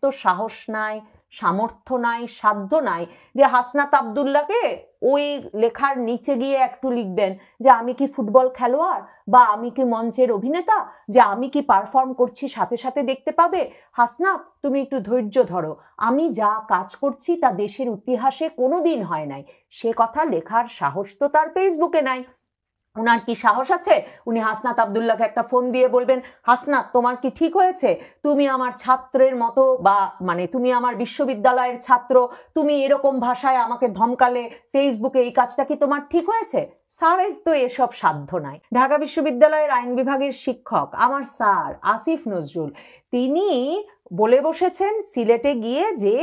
তো সাহস নাই, সামর্থ্য নাই, সাধ্য নাই যে হাসনাত আব্দুল্লাহকে ওই লেখার নিচে গিয়ে একটু লিখবেন যে আমি কি ফুটবল খেলোয়াড় বা আমি কি মঞ্চের অভিনেতা, যে আমি কি পারফর্ম করছি সাথে সাথে দেখতে পাবে। হাসনাত, তুমি একটু ধৈর্য ধরো, আমি যা কাজ করছি তা দেশের ইতিহাসে কোনোদিন হয় নাই। সে কথা লেখার সাহস তো তার ফেসবুকে নাই। উনার কি সাহস আছে উনি হাসনাত আব্দুল্লাহকে একটা ফোন দিয়ে বলবেন, হাসনাত তোমার কি ঠিক হয়েছে, তুমি আমার ছাত্রের মতো বা মানে তুমি আমার বিশ্ববিদ্যালয়ের ছাত্র, তুমি এরকম ভাষায় আমাকে ধমকালে ফেসবুকে, এই কাজটা কি তোমার ঠিক হয়েছে? স্যারের তো এসব সাধ্য নাই। ঢাকা বিশ্ববিদ্যালয়ের আইন বিভাগের শিক্ষক আমার স্যার আসিফ নজরুল, তিনি বলে বসেছেন সিলেটে গিয়ে যে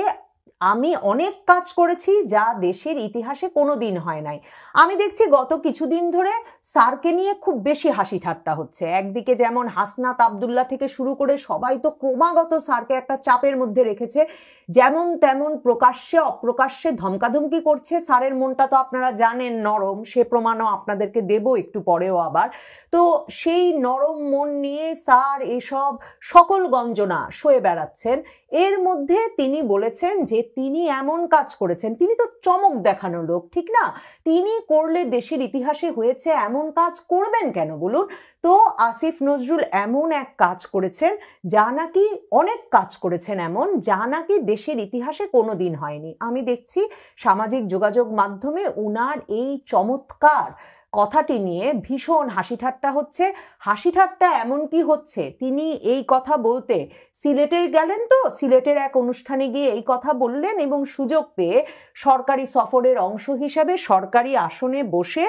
আমি অনেক কাজ করেছি যা দেশের ইতিহাসে কোনোদিন হয় নাই। আমি দেখছি গত কিছুদিন ধরে স্যারকে নিয়ে খুব বেশি হাসি ঠাট্টা হচ্ছে। একদিকে যেমন হাসনাত আব্দুল্লাহ থেকে শুরু করে সবাই তো ক্রমাগত স্যারকে একটা চাপের মধ্যে রেখেছে, যেমন তেমন প্রকাশ্যে অপ্রকাশ্যে ধমকাধমকি করছে। স্যারের মনটা তো আপনারা জানেন নরম, সে প্রমাণও আপনাদেরকে দেব একটু পরেও আবার। তো সেই নরম মন নিয়ে স্যার এসব সকল গঞ্জনা সয়ে বেড়াচ্ছেন। এর মধ্যে তিনি বলেছেন যে তিনি এমন কাজ করেছেন, তিনি তো চমক দেখানো লোক, ঠিক না? তিনি করলে দেশের ইতিহাসে হয়েছে এমন কাজ করবেন কেন বলুন? তো আসিফ নজরুল এমন এক কাজ করেছেন যা নাকি, অনেক কাজ করেছেন এমন যা নাকি দেশের ইতিহাসে কোনোদিন হয়নি। আমি দেখছি সামাজিক যোগাযোগ মাধ্যমে উনার এই চমৎকার কথাটি নিয়ে ভীষণ হাসি ঠাট্টা হচ্ছে। হাসি ঠাট্টা এমন কি হচ্ছে, তিনি এই কথা বলতে সিলেটে গেলেন, তো সিলেটের এক অনুষ্ঠানে গিয়ে এই কথা বললেন এবং সুযোগ পেয়ে সরকারি সফরের অংশ হিসাবে সরকারি আসনে বসে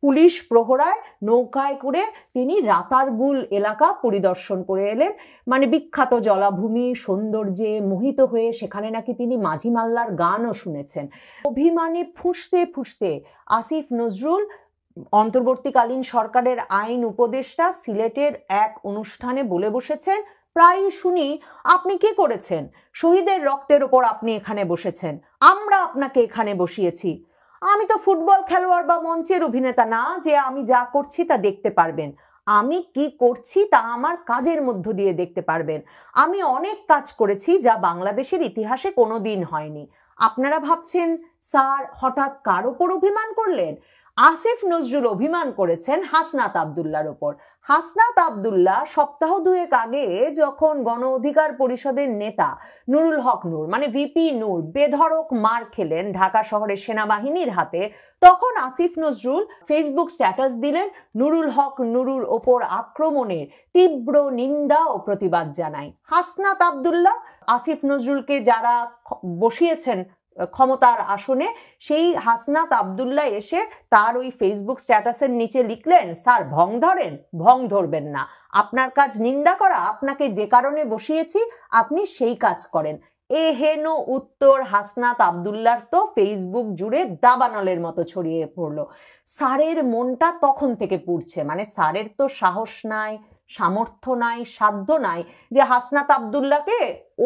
পুলিশ প্রহরায় নৌকায় করে তিনি রাতারগুল এলাকা পরিদর্শন করে এলেন। মানে বিখ্যাত জলাভূমি সৌন্দর্যে মোহিত হয়ে সেখানে নাকি তিনি মাঝি মাল্লার গানও শুনেছেন। অভিমানে ফুঁসতে ফুঁসতে আসিফ নজরুল অন্তর্বর্তীকালীন সরকারের আইন উপদেষ্টা সিলেটের এক অনুষ্ঠানে বলে বসেছেন, প্রায় শুনি আপনি কি করেছেন, শহীদের রক্তের উপর আপনি এখানে বসেছেন, আমরা আপনাকে এখানে বসিয়েছি। আমি তো ফুটবল খেলোয়াড় বা মঞ্চের অভিনেতা না যে আমি যা করছি তা দেখতে পারবেন। আমি কি করছি তা আমার কাজের মধ্য দিয়ে দেখতে পারবেন। আমি অনেক কাজ করেছি যা বাংলাদেশের ইতিহাসে কোনোদিন হয়নি। আপনারা ভাবছেন স্যার হঠাৎ কার ওপর অভিমান করলেন? আসিফ নজরুল অভিমান করেছেন হাসনাত আব্দুল্লাহর ওপর। হাসনাত আব্দুল্লাহ সপ্তাহ দুয়েক আগে যখন গণ অধিকার পরিষদের নেতা নুরুল হক নূর মানে ভিপি নূর বেধড়ক মার খেলেন ঢাকা শহরের সেনাবাহিনীর হাতে, তখন আসিফ নজরুল ফেসবুক স্ট্যাটাস দিলেন, নুরুল হক নুরুর ওপর আক্রমণের তীব্র নিন্দা ও প্রতিবাদ জানাই। হাসনাত আব্দুল্লাহ আসিফ নজরুলকে যারা বসিয়েছেন ক্ষমতার আসনে, সেই হাসনাত আব্দুল্লাহ এসে তার ওই ফেসবুক স্ট্যাটাসের নিচে লিখলেন, স্যার ভং ধরেন, ভং ধরবেন না, আপনার কাজ নিন্দা করা, আপনাকে যে কারণে বসিয়েছি আপনি সেই কাজ করেন। এহেন উত্তর হাসনাত আব্দুল্লাহর তো ফেসবুক জুড়ে দাবানলের মতো ছড়িয়ে পড়লো। স্যারের মনটা তখন থেকে পুড়ছে, মানে স্যারের তো সাহস নাই, সামর্থ্য নাই, সাধ্য নাই যে হাসনাত আব্দুল্লাহকে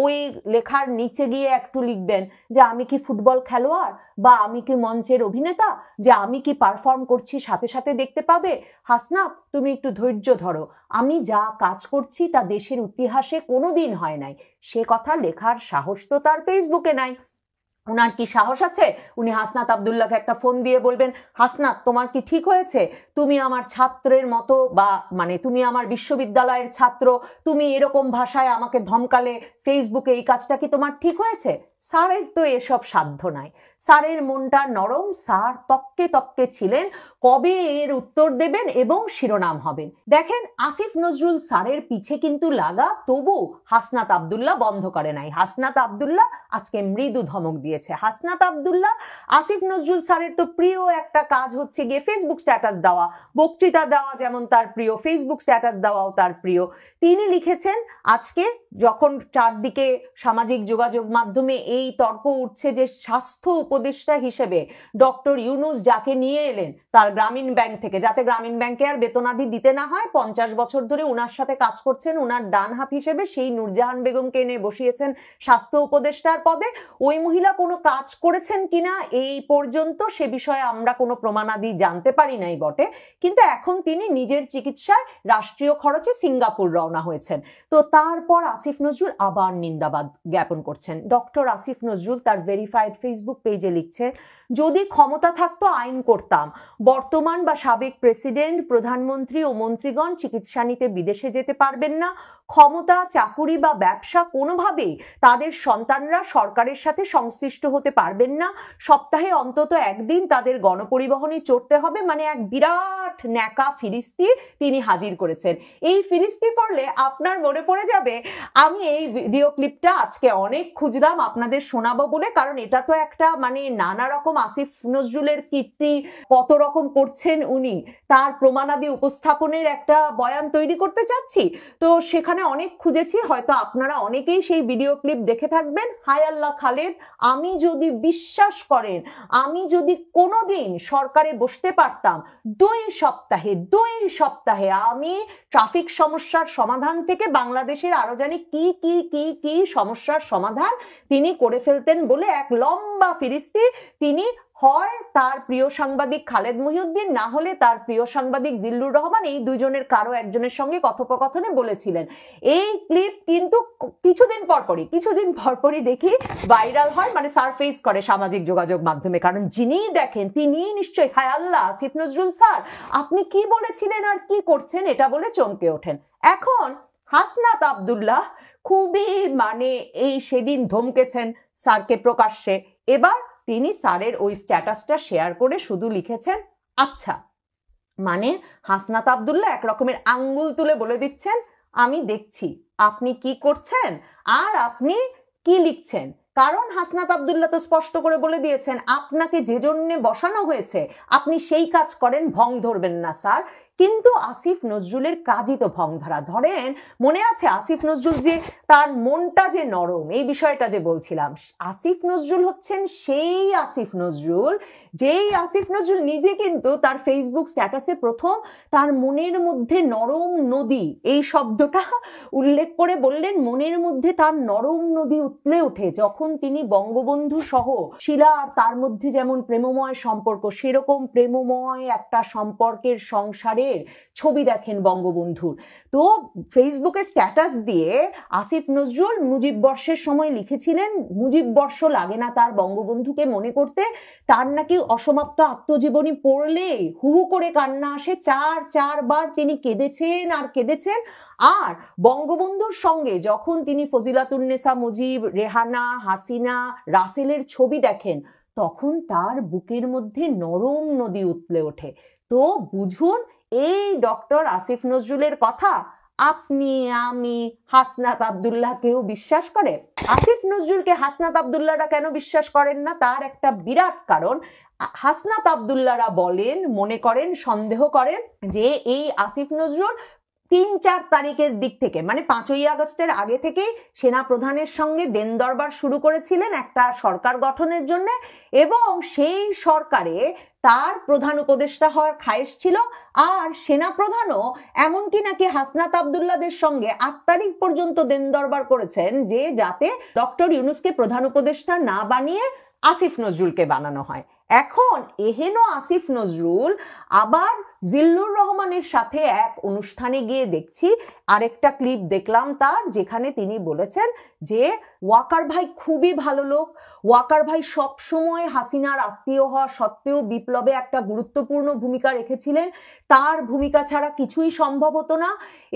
ওই লেখার নিচে গিয়ে একটু লিখবেন যে আমি কি ফুটবল খেলোয়াড় বা আমি কি মঞ্চের অভিনেতা, যে আমি কি পারফর্ম করছি সাথে সাথে দেখতে পাবে। হাসনাত, তুমি একটু ধৈর্য ধরো, আমি যা কাজ করছি তা দেশের ইতিহাসে কোনোদিন হয় নাই। সে কথা লেখার সাহস তো তার ফেসবুকে নাই। উনার কি সাহস আছে উনি হাসনাত আব্দুল্লাহকে একটা ফোন দিয়ে বলবেন, হাসনাত তোমার কি ঠিক হয়েছে, তুমি আমার ছাত্রের মতো বা মানে তুমি আমার বিশ্ববিদ্যালয়ের ছাত্র, তুমি এরকম ভাষায় আমাকে ধমকালে ফেসবুকে, এই কাজটা কি তোমার ঠিক হয়েছে? স্যারের তো এসব সাধ্য নাই। স্যারের মনটা নরম, স্যার তককে তককে ছিলেন কবে এর উত্তর দেবেন এবং শিরোনাম হবেন। দেখেন আসিফ নজরুল স্যারের পিছে কিন্তু লাগা, তবু হাসনাত আব্দুল্লাহ বন্ধ করে নাই। হাসনাত আব্দুল্লাহ আজকে মৃদু ধমক দিয়েছে। হাসনাত আব্দুল্লাহ, আসিফ নজরুল স্যারের তো প্রিয় একটা কাজ হচ্ছে গিয়ে ফেসবুক স্ট্যাটাস দেওয়া, বক্তৃতা দেওয়া যেমন তার প্রিয়, ফেসবুক স্ট্যাটাস দেওয়াও তার প্রিয়। তিনি লিখেছেন আজকে যখন চারদিকে সামাজিক যোগাযোগ মাধ্যমে এই তর্ক উঠছে যে স্বাস্থ্য উপদেষ্টা হিসেবে ডক্টর ইউনূস যাকে নিয়ে এলেন তার গ্রামীণ ব্যাংক থেকে, যাতে গ্রামীণ ব্যাংকে আর বেতনাদি দিতে না হয়, 50 বছর ধরে উনার সাথে কাজ করছেন, উনার ডান হাত হিসেবে সেই নূরজাহান বেগমকে এনে বসিয়েছেন স্বাস্থ্য উপদেষ্টার পদে। ওই মহিলা কোনো কাজ করেছেন কিনা এই পর্যন্ত সে বিষয়ে আমরা কোনো প্রমাণাদি জানতে পারি নাই বটে, কিন্তু এখন তিনি নিজের চিকিৎসায় রাষ্ট্রীয় খরচে সিঙ্গাপুর রওনা হয়েছেন। তো তারপর আসিফ নজরুল আবার আবার নিন্দাবাদ জ্ঞাপন করছেন। ডক্টর আসিফ নজরুল তার ভেরিফাইড ফেসবুক পেজে লিখছে, যদি ক্ষমতা থাকতো আইন করতাম, বর্তমান বা সাবেক প্রেসিডেন্ট, প্রধানমন্ত্রী ও মন্ত্রীগণ চিকিৎসা নিতে বিদেশে যেতে পারবেন না। ক্ষমতা, চাকুরি বা ব্যবসা কোনোভাবেই তাদের সন্তানরা সরকারের সাথে সংশ্লিষ্ট হতে পারবেন না। সপ্তাহে অন্তত একদিন তাদের গণপরিবহনে চড়তে হবে। মানে এক বিরাট ন্যাকা ফিরিস্তি তিনি হাজির করেছেন। এই ফিরিস্তি পড়লে আপনার মনে পড়ে যাবে, আমি এই ভিডিও ক্লিপটা আজকে অনেক খুঁজলাম আপনাদের শোনাবো বলে, কারণ এটা তো একটা মানে নানা রকম আসিফ নজরুলের কীর্তি কত রকম করছেন উনি, তার প্রমাণাদি উপস্থাপনের একটা বয়ান তৈরি করতে চাচ্ছি। তো সেখানে অনেক খুঁজেছি, হয়তো আপনারা অনেকেই সেই ভিডিও ক্লিপ দেখে থাকবেন। হায় আল্লাহ খালেদ, আমি যদি বিশ্বাস করেন, আমি যদি কোনোদিন সরকারে বসতে পারতাম, 2 সপ্তাহে আমি ট্রাফিক সমস্যার সমাধান থেকে বাংলাদেশের আরো জানি কি কি কি কি সমস্যার সমাধান তিনি করে ফেলতেন বলে এক লম্বা ফিরিস্তি তিনি হয় তার প্রিয় সাংবাদিক খালেদ মহিউদ্দিন, না হলে তার প্রিয় সাংবাদিক জিল্লুর রহমান, এই দুজনের কারো একজনের সঙ্গে কথোপকথনে বলেছিলেন। এই ক্লিপ কিন্তু কিছুদিন পরপরই দেখি ভাইরাল হয়, মানে সারফেস করে সামাজিক যোগাযোগ মাধ্যমে। কারণ যিনি দেখেন তিনি নিশ্চয়ই হায় আল্লাহ আসিফ নজরুল স্যার আপনি কি বলেছিলেন আর কি করছেন এটা বলে চমকে ওঠেন। এখন হাসনাত আব্দুল্লাহ খুবই মানে এই সেদিন ধমকেছেন স্যারকে প্রকাশ্যে। এবার তিনি স্যারের ওই স্ট্যাটাসটা শেয়ার করে শুধু লিখেছেন আচ্ছা, মানে হাসনাত আব্দুল্লাহ এক রকমের আঙ্গুল তুলে বলে দিচ্ছেন আমি দেখছি আপনি কি করছেন আর আপনি কি লিখছেন। কারণ হাসনাত আব্দুল্লাহ তো স্পষ্ট করে বলে দিয়েছেন আপনাকে যে জন্য বসানো হয়েছে আপনি সেই কাজ করেন, ভং ধরবেন না স্যার। কিন্তু আসিফ নজরুলের কাজই তো ভং ধরা। ধরেন মনে আছে আসিফ নজরুল যে তার মনটা যে নরম, এই বিষয়টা যে বলছিলাম, আসিফ নজরুল হচ্ছেন সেই আসিফ নজরুল যেই আসিফ নজরুল নিজে কিন্তু তার ফেসবুক স্ট্যাটাসে প্রথম তার মনের মধ্যে নরম নদী এই শব্দটা উল্লেখ করে বললেন, মনের মধ্যে তার নরম নদী উতলে ওঠে যখন তিনি বঙ্গবন্ধু সহ শিলা আর তার মধ্যে যেমন প্রেমময় সম্পর্ক, সেরকম প্রেমময় একটা সম্পর্কের সংসারে ছবি দেখেন বঙ্গবন্ধুর। তো ফেসবুকে স্ট্যাটাস দিয়ে আসিফ নজরুল মুজিব বর্ষের সময় লিখেছিলেন মুজিব বর্ষ লাগে না তার বঙ্গবন্ধুকে মনে করতে, তার নাকি অসমাপ্ত আত্মজীবনী পড়লে হু হু করে কান্না আসে, চারবার তিনি কেঁদেছেন আর কেঁদেছেন। আর বঙ্গবন্ধুর সঙ্গে যখন তিনি ফজিলাতুন্নেসা মুজিব, রেহানা, হাসিনা, রাসেলের ছবি দেখেন তখন তার বুকের মধ্যে নরম নদী উতলে ওঠে। তো বুঝুন এই ডক্টর আসিফ নজরুলের কথা আপনি আমি হাসনাত আব্দুল্লাহ কেউ বিশ্বাস করে? আসিফ নজরুলকে হাসনাত আব্দুল্লাহরা কেন বিশ্বাস করেন না তার একটা বিরাট কারণ। হাসনাত আব্দুল্লাহরা বলেন, মনে করেন, সন্দেহ করেন যে এই আসিফ নজরুল 3-4 তারিখের দিক থেকে মানে 5ই আগস্টের আগে থেকেই সেনা প্রধানের সঙ্গে দেন দরবার শুরু করেছিলেন একটা সরকার গঠনের জন্য, এবং সেই সরকারে তার প্রধান উপদেষ্টা হওয়ার খায়েশ ছিল। আর সেনা প্রধানও এমনকি নাকি হাসনাত আব্দুল্লাহদের সঙ্গে 8 তারিখ পর্যন্ত দেন দরবার করেছেন যে যাতে ডক্টর ইউনূসকে প্রধান উপদেষ্টা না বানিয়ে আসিফ নজরুলকে বানানো হয়। এখন এহেন আসিফ নজরুল আবার জিল্লুর রহমানের সাথে এক অনুষ্ঠানে গিয়ে দেখছি আরেকটা ক্লিপ দেখলাম তার, যেখানে তিনি বলেছেন যে ওয়াকার ভাই খুবই ভালো লোক, ওয়াকার ভাই সব সময় হাসিনার আত্মীয় হওয়া সত্ত্বেও বিপ্লবে একটা গুরুত্বপূর্ণ ভূমিকা রেখেছিলেন, তার ভূমিকা ছাড়া কিছুই সম্ভব হতো না।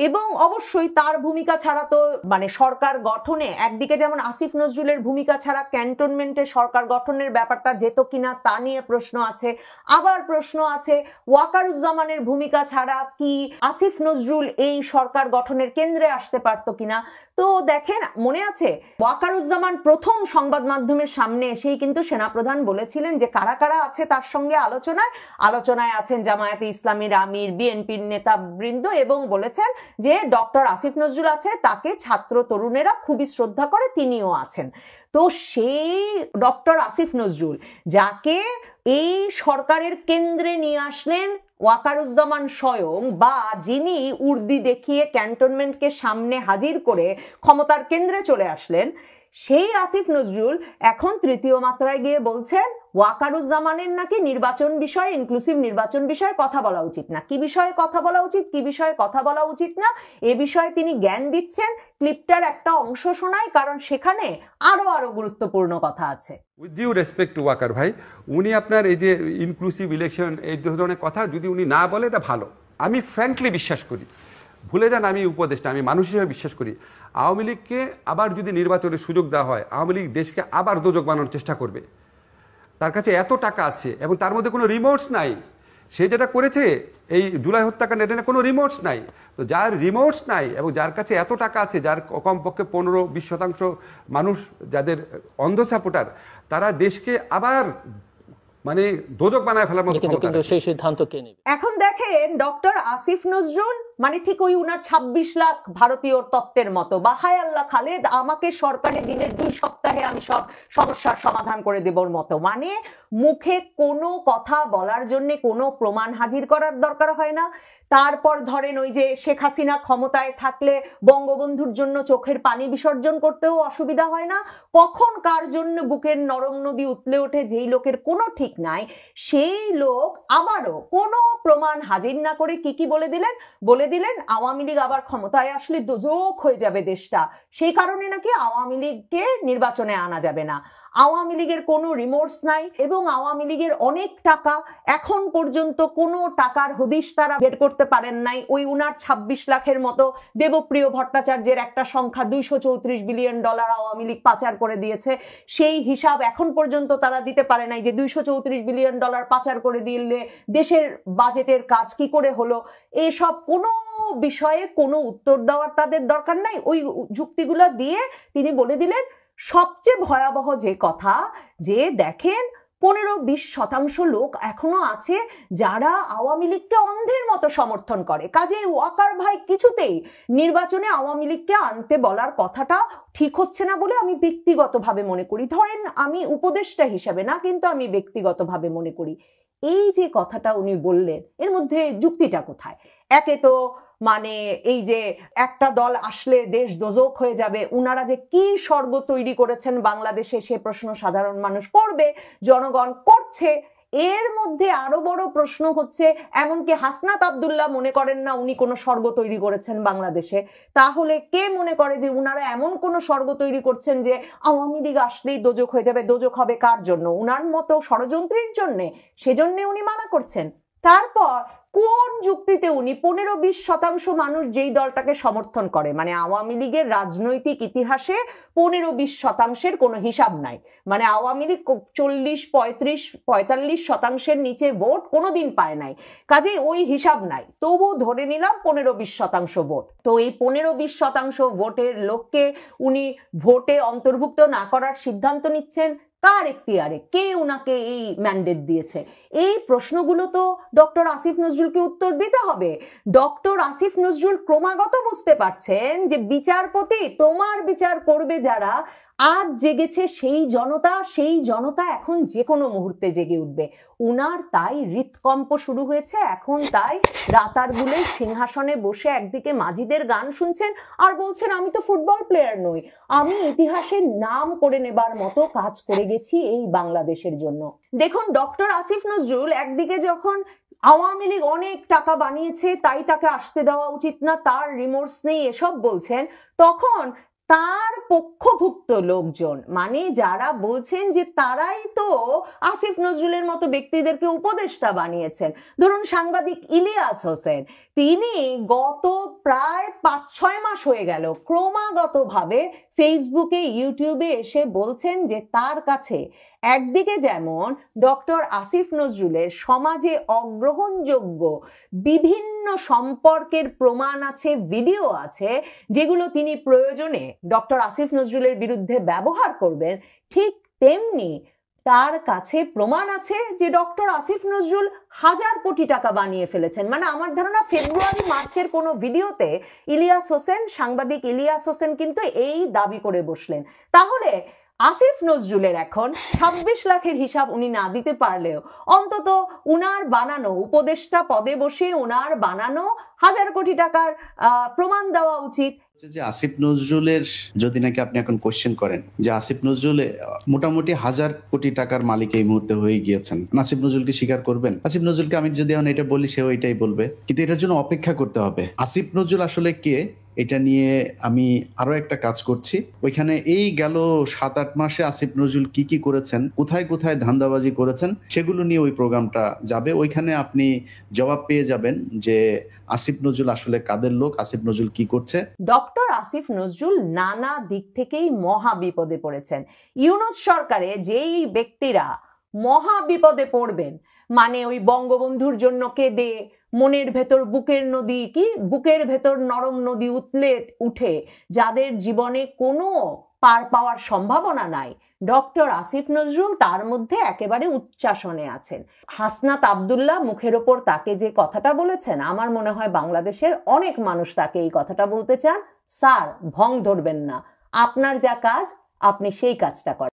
এবং অবশ্যই তার ভূমিকা ছাড়া তো মানে সরকার গঠনে একদিকে যেমন আসিফ নজরুলের ভূমিকা ছাড়া ক্যান্টনমেন্টে সরকার গঠনের ব্যাপারটা যেত কিনা তা নিয়ে প্রশ্ন আছে, আবার প্রশ্ন আছে ওয়াকারুজ্জামানের ভূমিকা ছাড়া কি আসিফ নজরুল এই সরকার গঠনের কেন্দ্রে আসতে পারতো কিনা। তো দেখেন মনে আছে ওয়াকারুজ্জামান প্রথম সংবাদ মাধ্যমের সামনে এসেই কিন্তু সেনাপ্রধান বলেছিলেন যে কারা কারা আছে তার সঙ্গে আলোচনায় আছেন জামায়াতে ইসলামীর আমির, বিএনপির নেতাবৃন্দ, এবং বলেছেন যে ডক্টর আসিফ নজরুল আছে, তাকে ছাত্র তরুণেরা খুবই শ্রদ্ধা করে, তিনিও আছেন। তো সেই ডক্টর আসিফ নজরুল যাকে এই সরকারের কেন্দ্রে নিয়ে আসলেন ওয়াকারুজ্জামান স্বয়ং, বা যিনি উর্দি দেখিয়ে ক্যান্টনমেন্টকে সামনে হাজির করে ক্ষমতার কেন্দ্রে চলে আসলেন, সেই আসিফ নজরুল এখন তৃতীয় মাত্রায় গিয়ে বলছেন ওয়াকারুজ্জামানের নাকি নির্বাচন বিষয়ে, ইনক্লুসিভ নির্বাচন বিষয়ে কথা বলা উচিত না। কি বিষয়ে কথা বলা উচিত, কি বিষয়ে কথা বলা উচিত না, এ বিষয়ে তিনি জ্ঞান দিচ্ছেন। ক্লিপটার একটা অংশ শোনাই, কারণ সেখানে আরো গুরুত্বপূর্ণ কথা আছে। With due respect to Waqar ভাই, উনি আপনার এই যে ইনক্লুসিভ ইলেকশন এই ধরনের কথা যদি উনি না বলে এটা ভালো। আমি ফ্র্যাঙ্কলি বিশ্বাস করি, ভুলে যান আমি উপদেষ্টা, আমি মানুষ হিসেবে বিশ্বাস করি আওয়ামী লীগকে আবার যদি নির্বাচনের সুযোগ দেওয়া হয়, আওয়ামী লীগ দেশকে আবার দোজক বানানোর চেষ্টা করবে। তার কাছে এত টাকা আছে এবং তার মধ্যে কোনো রিমোর্স নাই। সে যেটা করেছে এই জুলাই হত্যাকাণ্ড, এটা কোনো রিমোর্স নাই। তো যার রিমোর্স নাই এবং যার কাছে এত টাকা আছে, যার কমপক্ষে 15-20% মানুষ যাদের অন্ধ সাপোর্টার, তারা দেশকে আবার মানে দোজক বানায় ফেলার মতো ক্ষমতা কিন্তু সেই সিদ্ধান্ত কে নেবে? এখন দেখেন ডক্টর আসিফ নজরুল মানে ঠিক ওই উনার 26 লাখ ভারতীয় তত্ত্বের মতো, বা হায় আল্লাহ খালেদ আমাকে সরকারে দিলে 2 সপ্তাহে আমি সব সমস্যার সমাধান করে দেবর মতো। মানে মুখে কোনো কথা বলার জন্য কোনো প্রমাণ হাজির করার দরকার হয় না। তারপর ধরেন ওই যে শেখ হাসিনা ক্ষমতায় থাকলে বঙ্গবন্ধুর জন্য চোখের পানি বিসর্জন করতেও অসুবিধা হয় না। কখন কার জন্য বুকের নরম নদী উতলে ওঠে যেই লোকের কোনো ঠিক নাই, সেই লোক আবারও কোনো প্রমাণ হাজির না করে কি বলে দিলেন আওয়ামী লীগ আবার ক্ষমতায় আসলে দোজক হয়ে যাবে দেশটা। সেই কারণে নাকি আওয়ামী লীগকে নির্বাচনে আনা যাবে না। আওয়ামী লীগের কোনো রিমোর্স নাই এবং আওয়ামী লীগের অনেক টাকা, এখন পর্যন্ত কোনো টাকার হদিশ তারা বের করতে পারেন নাই। ওই উনার 26 লাখের মতো দেবপ্রিয় ভট্টাচার্যের একটা সংখ্যা $234 বিলিয়ন আওয়ামী লীগ পাচার করে দিয়েছে, সেই হিসাব এখন পর্যন্ত তারা দিতে পারে নাই যে $234 বিলিয়ন পাচার করে দিলে দেশের বাজেটের কাজ কি করে হলো। এসব কোনো বিষয়ে কোনো উত্তর দেওয়ার তাদের দরকার নাই। ওই যুক্তিগুলো দিয়ে তিনি বলে দিলেন সবচেয়ে ভয়াবহ যে কথা, যে দেখেন 15-20% লোক এখনো আছে যারা আওয়ামী লীগকে অন্ধের মতো সমর্থন করে। কাজে ওয়াকার ভাই কিছুতেই নির্বাচনে আওয়ামী লীগকে আনতে বলার কথাটা ঠিক হচ্ছে না বলে আমি ব্যক্তিগতভাবে মনে করি। ধরেন আমি উপদেষ্টা হিসেবে না, কিন্তু আমি ব্যক্তিগতভাবে মনে করি এই যে কথাটা উনি বললেন এর মধ্যে যুক্তিটা কোথায়? একে তো মানে এই যে একটা দল আসলে দেশ দোজক হয়ে যাবে, উনারা যে কি স্বর্গ তৈরি করেছেন বাংলাদেশে সে প্রশ্ন সাধারণ মানুষ করবে, জনগণ করছে। এর মধ্যে আরো বড় প্রশ্ন হচ্ছে এমনকি হাসনাত আব্দুল্লাহ মনে করেন না উনি কোনো স্বর্গ তৈরি করেছেন বাংলাদেশে। তাহলে কে মনে করে যে উনারা এমন কোনো স্বর্গ তৈরি করছেন যে আওয়ামী লীগ আসলেই দোজক হয়ে যাবে? দোজক হবে কার জন্য? উনার মতো ষড়যন্ত্রীর জন্যে, সেজন্য উনি মানা করছেন। তারপর কোন যুক্তিতে উনি 15-20% মানুষ যেই দলটাকে সমর্থন করে, মানে আওয়ামী লীগের রাজনৈতিক ইতিহাসে 15-20% কোনো হিসাব নাই, মানে আওয়ামী লীগ 40-45-45% নিচে ভোট কোনোদিন পায় নাই, কাজেই ওই হিসাব নাই। তবু ধরে নিলাম 15-20% ভোট। তো এই 15-20% ভোটের লোককে উনি ভোটে অন্তর্ভুক্ত না করার সিদ্ধান্ত নিচ্ছেন কার এখতিয়ারে? কে উনাকে এই ম্যান্ডেট দিয়েছে? এই প্রশ্নগুলো তো ডক্টর আসিফ নজরুলকে উত্তর দিতে হবে। ডক্টর আসিফ নজরুল ক্রমাগত বুঝতে পারছেন যে বিচারপতি তোমার বিচার করবে যারা, আজ জেগেছে সেই জনতা এখন যে কোনো মুহূর্তে জেগে উঠবে। উনার তাই হৃৎকম্প শুরু হয়েছে এখন, তাই রাতারগুলে সিংহাসনে বসে একদিকে মাজিদের গান শুনছেন আর বলছেন আমি তো ফুটবল প্লেয়ার নই, আমি ইতিহাসের নাম করে নেবার মতো কাজ করে গেছি এই বাংলাদেশের জন্য। দেখুন ডক্টর আসিফ নজরুল একদিকে যখন আওয়ামী লীগ অনেক টাকা বানিয়েছে তাই তাকে আসতে দেওয়া উচিত না, তার রিমোর্স নেই এসব বলছেন, তখন তার পক্ষভুক্ত লোকজন মানে যারা বলছেন যে তারাই তো আসিফ নজরুলের মতো ব্যক্তিদেরকে উপদেষ্টা বানিয়েছেন, ধরুন সাংবাদিক ইলিয়াস হোসেন, তিনি গত প্রায় 5-6 মাস হয়ে গেল ক্রমাগতভাবে ফেসবুকে ইউটিউবে এসে বলছেন যে তার কাছে একদিকে যেমন ডক্টর আসিফ নজরুলের সমাজে অগ্রহণযোগ্য বিভিন্ন সম্পর্কের প্রমাণ আছে, ভিডিও আছে, যেগুলো তিনি প্রয়োজনে ডক্টর আসিফ নজরুলের বিরুদ্ধে ব্যবহার করবেন, ঠিক তেমনি তার কাছে প্রমাণ আছে যে ডক্টর আসিফ নজরুল 1000 কোটি টাকা বানিয়ে ফেলেছেন। মানে আমার ধারণা ফেব্রুয়ারি-মার্চের কোনো ভিডিওতে ইলিয়াস হোসেন, সাংবাদিক ইলিয়াস হোসেন কিন্তু এই দাবি করে বসলেন। তাহলে আসিফ নজরুলের এখন 26 লাখের হিসাব উনি না দিতে পারলেও অন্তত উনার বানানো উপদেষ্টা পদে বসে উনার বানানো 1000 কোটি টাকার প্রমাণ দেওয়া উচিত। যে আসিফ নজরুলের যদি নাকি আপনি এখন কোশ্চেন করেন যে আসিফ নজরুল মোটামুটি 1,000 কোটি টাকার মালিক এই মুহূর্তে হয়ে গিয়েছেন, আসিফ নজরুলকে স্বীকার করবেন? আসিফ নজরুলকে আমি যদি এখন এটা বলি সেও এটাই বলবে, কিন্তু এটার জন্য অপেক্ষা করতে হবে। আসিফ নজরুল আসলে কে এটা নিয়ে আমি আরো একটা কাজ করছি। ওইখানে এই গেল 7-8 মাসে আসিফ নজরুল কি কি করেছেন, কোথায় কোথায় ধান্দাবাজি করেছেন, সেগুলো নিয়ে ওই প্রোগ্রামটা যাবে। ওইখানে আপনি জবাব পেয়ে যাবেন যে আসিফ নজরুল আসলে কাদের লোক, আসিফ নজরুল কি করছে। ডক্টর আসিফ নজরুল নানা দিক থেকেই মহা বিপদে পড়েছেন। ইউনূস সরকারে যেই ব্যক্তিরা মহা বিপদে পড়বেন, মানে ওই বঙ্গবন্ধুর জন্য কেঁদে মনের ভেতর বুকের ভেতর নরম নদী উঠে যাদের জীবনে কোনো পার পাওয়ার সম্ভাবনা নাই, ডক্টর আসিফ নজরুল তার মধ্যে একেবারে উচ্চাসনে আছেন। হাসনাত আব্দুল্লাহ মুখের ওপর তাকে যে কথাটা বলেছেন, আমার মনে হয় বাংলাদেশের অনেক মানুষ তাকে এই কথাটা বলতে চান, স্যার ভং ধরবেন না, আপনার যা কাজ আপনি সেই কাজটা করেন।